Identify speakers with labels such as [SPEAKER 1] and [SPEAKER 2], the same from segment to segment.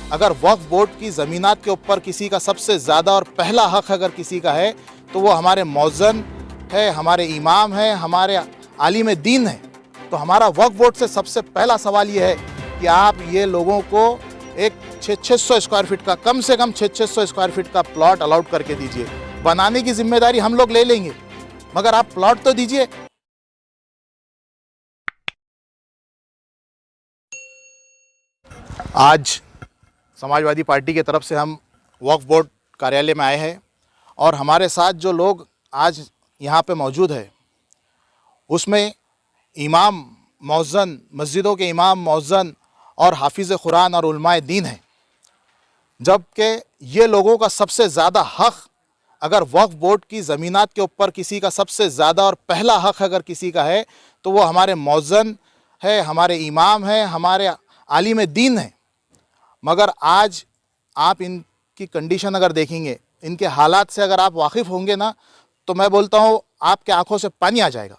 [SPEAKER 1] अगर वक्फ बोर्ड की ज़मीनात के ऊपर किसी का सबसे ज़्यादा और पहला हक़ अगर किसी का है तो वो हमारे मौज़न है, हमारे इमाम हैं, हमारे आलिम दीन हैं। तो हमारा वक्फ बोर्ड से सबसे पहला सवाल ये है कि आप ये लोगों को एक 600 स्क्वायर फीट का, कम से कम 600 स्क्वायर फीट का प्लॉट अलाउड करके दीजिए। बनाने की जिम्मेदारी हम लोग ले लेंगे, मगर आप प्लॉट तो दीजिए। आज समाजवादी पार्टी की तरफ से हम वक्फ बोर्ड कार्यालय में आए हैं और हमारे साथ जो लोग आज यहाँ पे मौजूद है उसमें इमाम मौज़न, मस्जिदों के इमाम मौज़न और हाफिज़ कुरान और उलमाए दीन हैं। जबकि ये लोगों का सबसे ज़्यादा हक़ अगर वक्फ बोर्ड की ज़मीनात के ऊपर किसी का सबसे ज़्यादा और पहला हक़ अगर किसी का है तो वो हमारे मौज़न है, हमारे इमाम हैं, हमारे आलिम दीन हैं। मगर आज आप इनकी कंडीशन अगर देखेंगे, इनके हालात से अगर आप वाकिफ़ होंगे ना, तो मैं बोलता हूँ आपके आंखों से पानी आ जाएगा।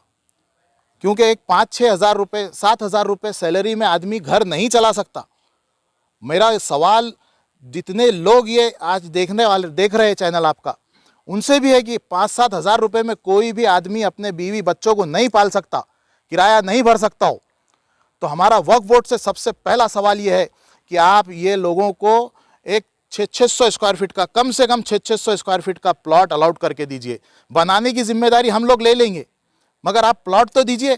[SPEAKER 1] क्योंकि एक 5-6 हज़ार रुपये, 7 हज़ार रुपये सैलरी में आदमी घर नहीं चला सकता। मेरा सवाल जितने लोग ये आज देखने वाले देख रहे हैं चैनल आपका, उनसे भी है कि 5-7 हज़ार रुपये में कोई भी आदमी अपने बीवी बच्चों को नहीं पाल सकता, किराया नहीं भर सकता हो। तो हमारा वक्फ बोर्ड से सबसे पहला सवाल ये है कि आप ये लोगों को एक 600 स्क्वायर फीट का, कम से कम 600 स्क्वायर फीट का प्लॉट अलाउड करके दीजिए। बनाने की जिम्मेदारी हम लोग ले लेंगे, मगर आप प्लॉट तो दीजिए,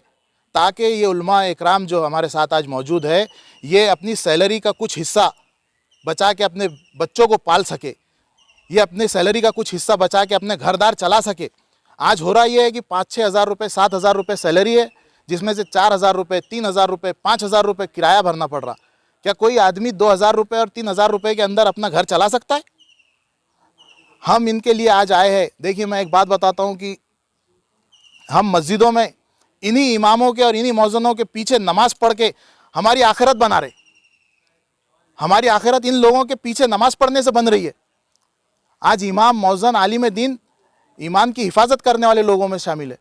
[SPEAKER 1] ताकि ये उलमा इकराम जो हमारे साथ आज मौजूद है ये अपनी सैलरी का कुछ हिस्सा बचा के अपने बच्चों को पाल सके, ये अपनी सैलरी का कुछ हिस्सा बचा के अपने घरदार चला सके। आज हो रहा ये है कि 5-6 हज़ार रुपये, 7 हज़ार रुपये सैलरी है, जिसमें से 4 हज़ार रुपये, 3 हज़ार रुपये, 5 हज़ार रुपये किराया भरना पड़ रहा। क्या कोई आदमी 2 हज़ार रुपये और 3 हज़ार रुपये के अंदर अपना घर चला सकता है? हम इनके लिए आज आए हैं। देखिए, मैं एक बात बताता हूँ कि हम मस्जिदों में इन्हीं इमामों के और इन्हीं मौज़नों के पीछे नमाज़ पढ़ के हमारी आखिरत बना रहे। हमारी आखिरत इन लोगों के पीछे नमाज़ पढ़ने से बन रही है। आज इमाम, मौज़न, आलिम दीन ईमान की हिफाजत करने वाले लोगों में शामिल है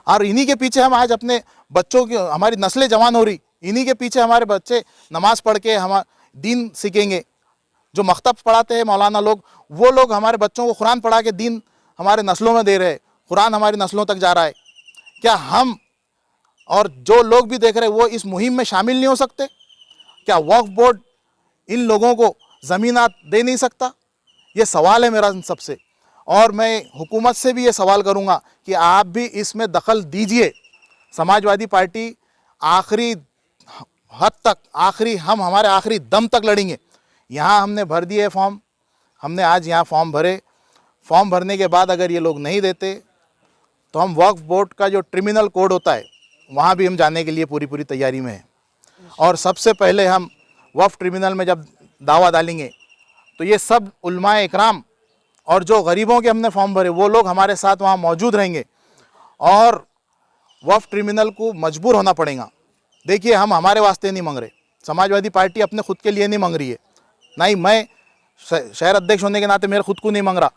[SPEAKER 1] और इन्हीं के पीछे हम आज अपने बच्चों की, हमारी नस्लें जवान हो रही, इन्हीं के पीछे हमारे बच्चे नमाज़ पढ़ के हम दीन सीखेंगे। जो मख्तब पढ़ाते हैं मौलाना लोग, वो लोग हमारे बच्चों को कुरान पढ़ा के दीन हमारे नस्लों में दे रहे हैं, कुरान हमारी नस्लों तक जा रहा है। क्या हम और जो लोग भी देख रहे हैं वो इस मुहिम में शामिल नहीं हो सकते? क्या वक्फ बोर्ड इन लोगों को ज़मीनात दे नहीं सकता? ये सवाल है मेरा इन सबसे। और मैं हुकूमत से भी ये सवाल करूँगा कि आप भी इसमें दखल दीजिए। समाजवादी पार्टी आखिरी हद तक, हम हमारे आखिरी दम तक लड़ेंगे। यहाँ हमने भर दिए फॉर्म, हमने आज यहाँ फॉर्म भरे। फॉर्म भरने के बाद अगर ये लोग नहीं देते तो हम वक्फ बोर्ड का जो ट्रिब्यूनल कोड होता है वहाँ भी हम जाने के लिए पूरी तैयारी में हैं। और सबसे पहले हम वक्फ ट्रिब्यूनल में जब दावा डालेंगे तो ये सब उलमाए इकराम और जो गरीबों के हमने फॉर्म भरे वो लोग हमारे साथ वहाँ मौजूद रहेंगे और वक्फ ट्रिब्यूनल को मजबूर होना पड़ेगा। देखिए, हम हमारे वास्ते नहीं मांग रहे, समाजवादी पार्टी अपने खुद के लिए नहीं मांग रही है, ना ही मैं शहर अध्यक्ष होने के नाते मेरे खुद को नहीं मांग रहा,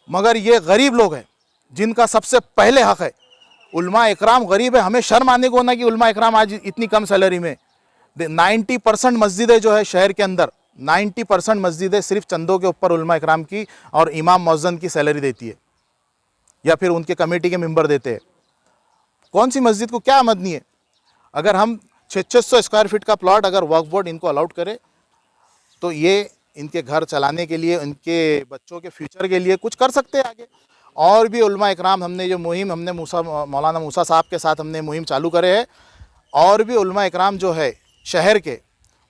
[SPEAKER 1] मगर ये गरीब लोग हैं जिनका सबसे पहले हक़ है। उलमा इकराम गरीब है, हमें शर्म आने को ना कि उलमा इकराम आज इतनी कम सैलरी में 90% मस्जिदें जो है शहर के अंदर, 90% मस्जिदें सिर्फ चंदों के ऊपर उलमा इकराम की और इमाम मौज़न की सैलरी देती है या फिर उनके कमेटी के मेंबर देते हैं। कौन सी मस्जिद को क्या आमदनी है? अगर हम 600 स्क्वायर फीट का प्लॉट अगर वक्फ बोर्ड इनको अलाउड करे तो ये इनके घर चलाने के लिए, इनके बच्चों के फ्यूचर के लिए कुछ कर सकते हैं आगे। और भी उलमा इकराम हमने जो मुहिम हमने मौलाना मूसा साहब के साथ हमने मुहिम चालू करे है, और भी उलमा इकराम जो है शहर के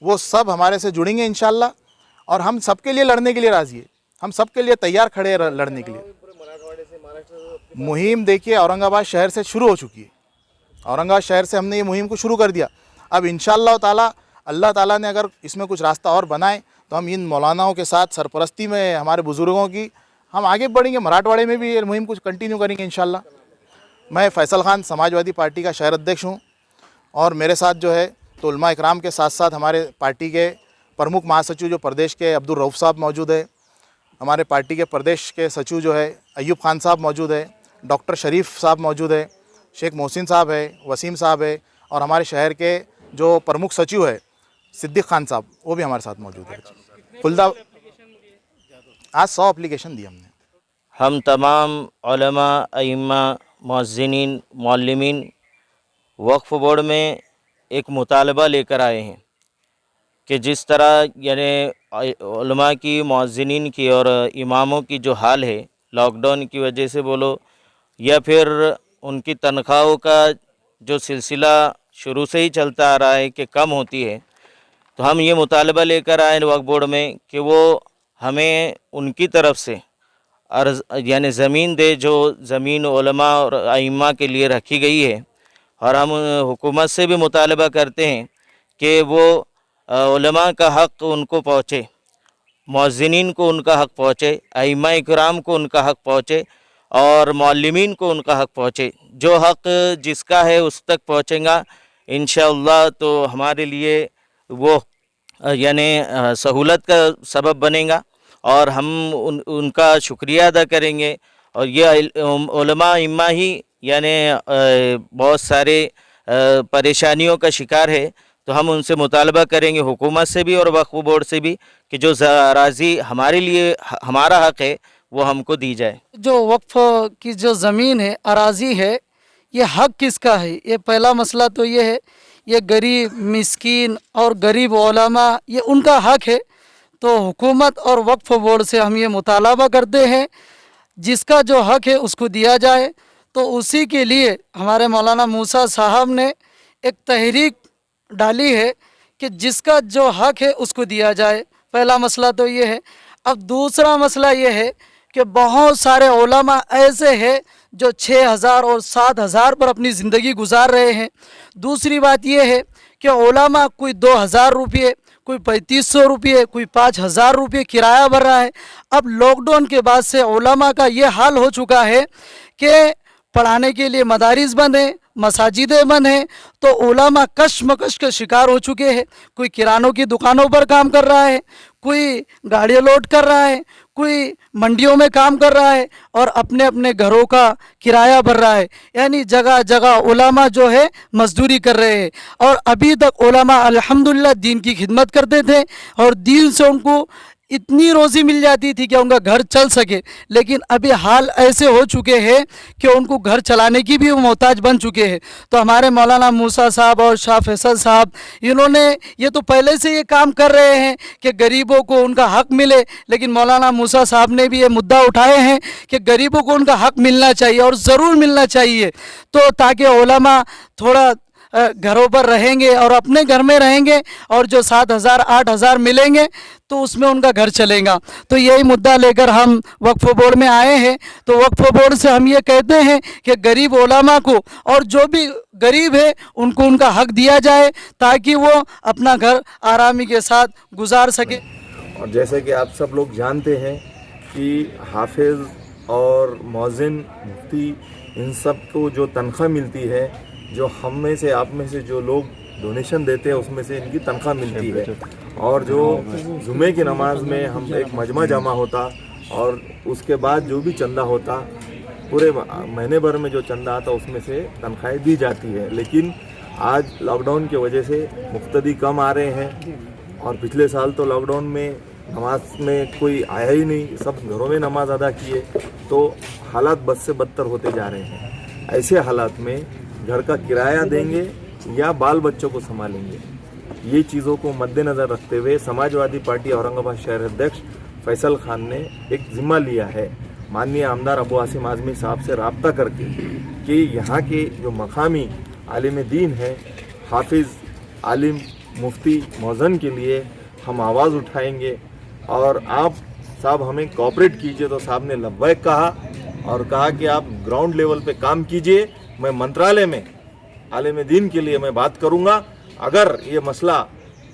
[SPEAKER 1] वो सब हमारे से जुड़ेंगे इंशाल्लाह। और हम सबके लिए लड़ने के लिए राज़ी है, हम सबके लिए तैयार खड़े हैं लड़ने के लिए। मुहिम देखिए औरंगाबाद शहर से शुरू हो चुकी है, औरंगाबाद शहर से हमने ये मुहिम को शुरू कर दिया। अब इंशाअल्लाह ताला, अल्लाह ताला ने अगर इसमें कुछ रास्ता और बनाए तो हम इन मौलानाओं के साथ सरपरस्ती में हमारे बुज़ुर्गों की हम आगे बढ़ेंगे। मराठवाड़े में भी ये मुहिम कुछ कंटिन्यू करेंगे इंशाअल्लाह। मैं फैसल खान समाजवादी पार्टी का शहर अध्यक्ष हूँ और मेरे साथ जो है तो उलमा इकराम के साथ साथ हमारे पार्टी के प्रमुख महासचिव जो प्रदेश के अब्दुल रऊफ़ साहब मौजूद है, हमारे पार्टी के प्रदेश के सचिव जो है अयूब खान साहब मौजूद है, डॉक्टर शरीफ साहब मौजूद है, शेख मोहसिन साहब है, वसीम साहब है, और हमारे शहर के जो प्रमुख सचिव है सिद्दीक खान साहब वो भी हमारे साथ मौजूद है। खुलदा आज 100 एप्लीकेशन दी हमने।
[SPEAKER 2] हम तमाम उलमा, अइम्मा, मुअज्जिनीन, मुअल्लिमीन वक्फ़ बोर्ड में एक मुतालबा लेकर आए हैं कि जिस तरह यानी उलमा की, मुअज्जिनीन की और इमामों की जो हाल है लॉकडाउन की वजह से बोलो या फिर उनकी तनख्वाहों का जो सिलसिला शुरू से ही चलता आ रहा है कि कम होती है, तो हम ये मुतालबा लेकर आए वक्फ़ बोर्ड में कि वो हमें उनकी तरफ से अर्ज़ यानी ज़मीन दे जो ज़मीन उलमा और अइम्मा के लिए रखी गई है। और हम हुकूमत से भी मुतालबा करते हैं कि वो उलमा का हक़ उनको पहुँचे, मुअज्जिनीन को उनका हक़ पहुँचे, अइम्मा इकराम को उनका हक़ पहुँचे और मुअल्लिमीन को उनका हक़ पहुँचे। जो हक़ जिसका है उस तक पहुँचेगा इंशाअल्लाह तो हमारे लिए वो यानी सहूलत का सबब बनेगा और हम उनका शुक्रिया अदा करेंगे। और ये उलमा इम्मा ही यानी बहुत सारे परेशानियों का शिकार है, तो हम उनसे मुतालबा करेंगे हुकूमत से भी और वक्फ़ बोर्ड से भी कि जो अराज़ी हमारे लिए हमारा हक़ है वो हमको दी जाए।
[SPEAKER 3] जो वक्फ़ की जो ज़मीन है, अराज़ी है, ये हक़ किसका है? ये पहला मसला तो ये है, ये गरीब, मिस्कीन और गरीब उलमा ये उनका हक़ है। तो हुकूमत और वक्फ़ बोर्ड से हम ये मुतालबा करते हैं जिसका जो हक़ है उसको दिया जाए। तो उसी के लिए हमारे मौलाना मूसा साहब ने एक तहरीक डाली है कि जिसका जो हक़ है उसको दिया जाए। पहला मसला तो ये है। अब दूसरा मसला ये है कि बहुत सारे उलमा ऐसे हैं जो 6,000 और 7,000 पर अपनी ज़िंदगी गुजार रहे हैं। दूसरी बात ये है कि उलमा कोई 2,000 रुपये, कोई 3,500 रुपये, कोई 5,000 रुपये किराया भर रहा है। अब लॉकडाउन के बाद से उलमा का ये हाल हो चुका है कि पढ़ाने के लिए मदारिस बंद हैं, मसाजिदें बंद हैं, तो उलमा कशमकश के शिकार हो चुके हैं। कोई किरानों की दुकानों पर काम कर रहा है, कोई गाड़ियाँ लोड कर रहा है, कोई मंडियों में काम कर रहा है और अपने अपने घरों का किराया भर रहा है। यानी जगह जगह उलमा जो है मजदूरी कर रहे हैं। और अभी तक उलमा अल्हम्दुलिल्लाह दीन की खिदमत करते थे और दीन से उनको इतनी रोज़ी मिल जाती थी कि उनका घर चल सके। लेकिन अभी हाल ऐसे हो चुके हैं कि उनको घर चलाने की भी मोहताज बन चुके हैं। तो हमारे मौलाना मूसा साहब और शाह फैसल साहब इन्होंने ये तो पहले से ये काम कर रहे हैं कि गरीबों को उनका हक़ मिले, लेकिन मौलाना मूसा साहब ने भी ये मुद्दा उठाए हैं कि गरीबों को उनका हक़ मिलना चाहिए और ज़रूर मिलना चाहिए। तो ताकि उलमा थोड़ा घरों पर रहेंगे और अपने घर में रहेंगे और जो 7,000 8,000 मिलेंगे तो उसमें उनका घर चलेगा। तो यही मुद्दा लेकर हम वक्फ़ बोर्ड में आए हैं। तो वक्फ़ बोर्ड से हम ये कहते हैं कि गरीब उलमा को और जो भी गरीब है उनको उनका हक़ दिया जाए ताकि वो अपना घर आरामी के साथ गुजार सके।
[SPEAKER 4] और जैसे कि आप सब लोग जानते हैं कि हाफिज़ और मौज़िन, मुफ्ती, इन सब को जो तनख्वाह मिलती है, जो हम में से आप में से जो लोग डोनेशन देते हैं उसमें से इनकी तनख्वाह मिलती है। और जो जुमे की नमाज में हम एक मजमा जमा होता और उसके बाद जो भी चंदा होता, पूरे महीने भर में जो चंदा आता उसमें से तनख्वाहें दी जाती है। लेकिन आज लॉकडाउन की वजह से मुफ्तदी कम आ रहे हैं और पिछले साल तो लॉकडाउन में नमाज में कोई आया ही नहीं, सब घरों में नमाज अदा किए, तो हालात बद से बदतर होते जा रहे हैं। ऐसे हालात में घर का किराया देंगे या बाल बच्चों को संभालेंगे, ये चीज़ों को मद्देनज़र रखते हुए समाजवादी पार्टी औरंगाबाद शहर अध्यक्ष फैसल खान ने एक जिम्मा लिया है माननीय आमदार अबू आसिम आज़मी साहब से रब्ता करके कि यहाँ के जो मकामी आलिम दीन है, हाफिज़, आलिम, मुफ्ती, मौज़न के लिए हम आवाज़ उठाएंगे और आप साहब हमें कोऑपरेट कीजिए। तो साहब ने लब्बैक कहा और कहा कि आप ग्राउंड लेवल पे काम कीजिए, मैं मंत्रालय में आलिम दीन के लिए मैं बात करूंगा। अगर ये मसला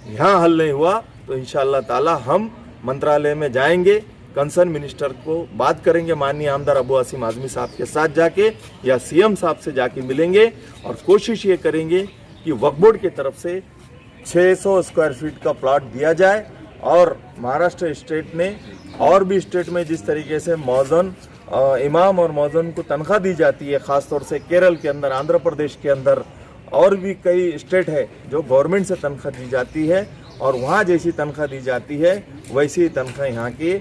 [SPEAKER 4] यहाँ हल नहीं हुआ तो इंशाअल्लाह ताला हम मंत्रालय में जाएंगे, कंसर्न मिनिस्टर को बात करेंगे, माननीय आमदार अबू आसिम आज़मी साहब के साथ जाके या सीएम साहब से जाके मिलेंगे और कोशिश ये करेंगे कि वक्फ बोर्ड की तरफ से 600 स्क्वायर फीट का प्लॉट दिया जाए। और महाराष्ट्र स्टेट ने और भी स्टेट में जिस तरीके से मौज़न, इमाम और मौज़न को तनख्वाह दी जाती है, ख़ास तौर से केरल के अंदर, आंध्र प्रदेश के अंदर और भी कई स्टेट है जो गवर्नमेंट से तनख्वाह दी जाती है और वहाँ जैसी तनख्वाह दी जाती है वैसी तनख्वाह यहाँ के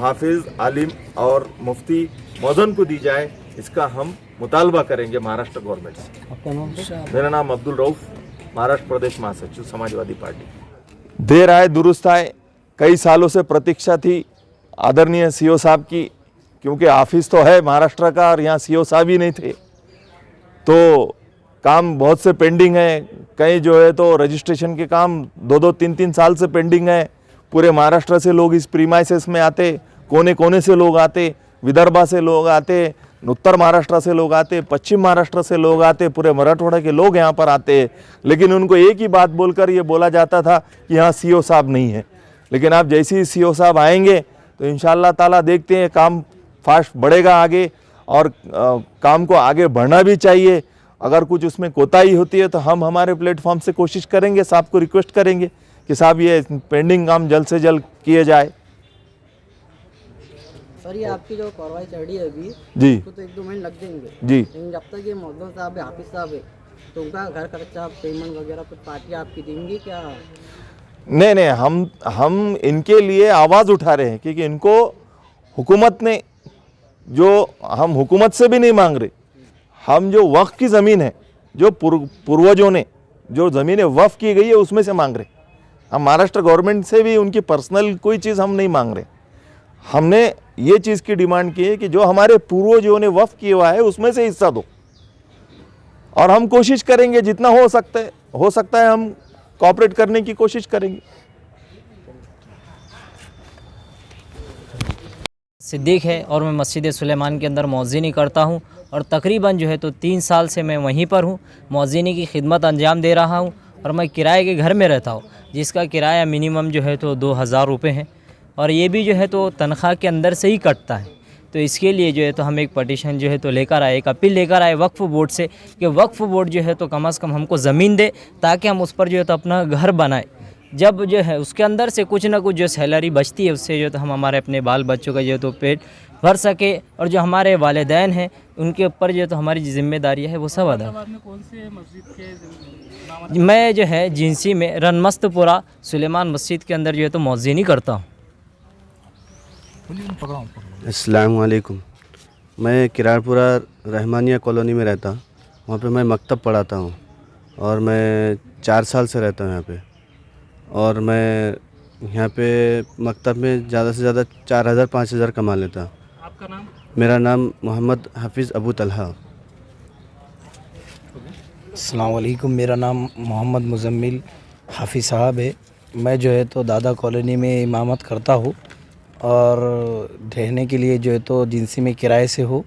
[SPEAKER 4] हाफिज़, आलिम और मुफ्ती मौज़न को दी जाए, इसका हम मुतालबा करेंगे महाराष्ट्र गवर्नमेंट से। मेरा नाम अब्दुल रऊफ, महाराष्ट्र प्रदेश महासचिव समाजवादी पार्टी।
[SPEAKER 5] देर आए दुरुस्त आए, कई सालों से प्रतीक्षा थी आदरणीय सीओ साहब की, क्योंकि ऑफिस तो है महाराष्ट्र का और यहाँ सीओ साहब ही नहीं थे, तो काम बहुत से पेंडिंग है। कई जो है तो रजिस्ट्रेशन के काम 2-2, 3-3 साल से पेंडिंग है। पूरे महाराष्ट्र से लोग इस प्रीमाइसेस में आते, कोने कोने से लोग आते, विदर्भा से लोग आते, उत्तर महाराष्ट्र से लोग आते, पश्चिम महाराष्ट्र से लोग आते, पूरे मराठवाड़ा के लोग यहाँ पर आते हैं। लेकिन उनको एक ही बात बोलकर ये बोला जाता था कि यहाँ सीओ साहब नहीं है। लेकिन आप जैसे ही सीओ साहब आएंगे तो इंशाअल्लाह ताला देखते हैं काम फास्ट बढ़ेगा आगे, और काम को आगे बढ़ना भी चाहिए। अगर कुछ उसमें कोताही होती है तो हम हमारे प्लेटफॉर्म से कोशिश करेंगे, साहब को रिक्वेस्ट करेंगे कि साहब ये पेंडिंग काम जल्द से जल्द किए जाए।
[SPEAKER 6] सर, ये आपकी जो कार्रवाई चल रही है अभी
[SPEAKER 5] जी
[SPEAKER 6] तो 1-2 महीने लग जाएंगे
[SPEAKER 5] जी।
[SPEAKER 6] लेकिन जब तक ये मौजूद साहब है, हाफिज साहब है, तो उनका घर खर्चा पेमेंट वगैरह कुछ पार्टी आपकी देंगी क्या?
[SPEAKER 5] नहीं, हम इनके लिए आवाज़ उठा रहे हैं, क्योंकि इनको हुकूमत ने, जो हम हुकूमत से भी नहीं मांग रहे, हम जो वक्फ की ज़मीन है, जो पूर्वजों ने जो ज़मीनें वक्फ की गई है उसमें से मांग रहे। हम महाराष्ट्र गवर्नमेंट से भी उनकी पर्सनल कोई चीज़ हम नहीं मांग रहे। हमने ये चीज़ की डिमांड की है कि जो हमारे पूर्वजों ने वक्फ किया हुआ है उसमें से हिस्सा दो, और हम कोशिश करेंगे जितना हो सकता है हम कोऑपरेट करने की कोशिश करेंगे।
[SPEAKER 7] सिद्दीक है और मैं मस्जिद सुलेमान के अंदर मौज़िनी करता हूं, और तकरीबन जो है तो 3 साल से मैं वहीं पर हूं, मौज़िनी की खिदमत अंजाम दे रहा हूं। और मैं किराए के घर में रहता हूं, जिसका किराया मिनिमम जो है तो 2000 रुपये है, और ये भी जो है तो तनख्वाह के अंदर से ही कटता है। तो इसके लिए जो है तो हम एक पटिशन जो है तो लेकर आए, एक अपील लेकर आए वक्फ बोर्ड से कि वक्फ बोर्ड जो है तो कम से कम हमको ज़मीन दे, ताकि हम उस पर जो है तो अपना घर बनाए। जब जो है उसके अंदर से कुछ ना कुछ जो सैलरी बचती है, उससे जो तो हम हमारे अपने बाल बच्चों का जो तो पेट भर सके, और जो हमारे वालिदैन हैं उनके ऊपर जो तो हमारी जिम्मेदारियाँ है वो सब अदा। मैं जो है जिंसी में रनमस्तपुरा सुलेमान मस्जिद के अंदर जो है तो मौज़िनी करता हूँ।
[SPEAKER 8] अस्सलाम वालेकुम। मैं किरारपुरा रहमानिया कॉलोनी में रहता हूँ, वहाँ पे मैं मकतब पढ़ाता हूँ, और मैं 4 साल से रहता हूँ यहाँ पे। और मैं यहाँ पे मकतब में ज़्यादा से ज़्यादा 4000-5000 कमा लेता हूँ।
[SPEAKER 9] आपका नाम?
[SPEAKER 8] मेरा नाम मोहम्मद हाफिज़ अबू तलहा।
[SPEAKER 10] अस्सलाम वालेकुम। मेरा नाम मोहम्मद मुज़म्मिल हाफिज़ साहब है। मैं जो है तो दादा कॉलोनी में इमामत करता हूँ, और रहने के लिए जो है तो जिंसी में किराए से हो।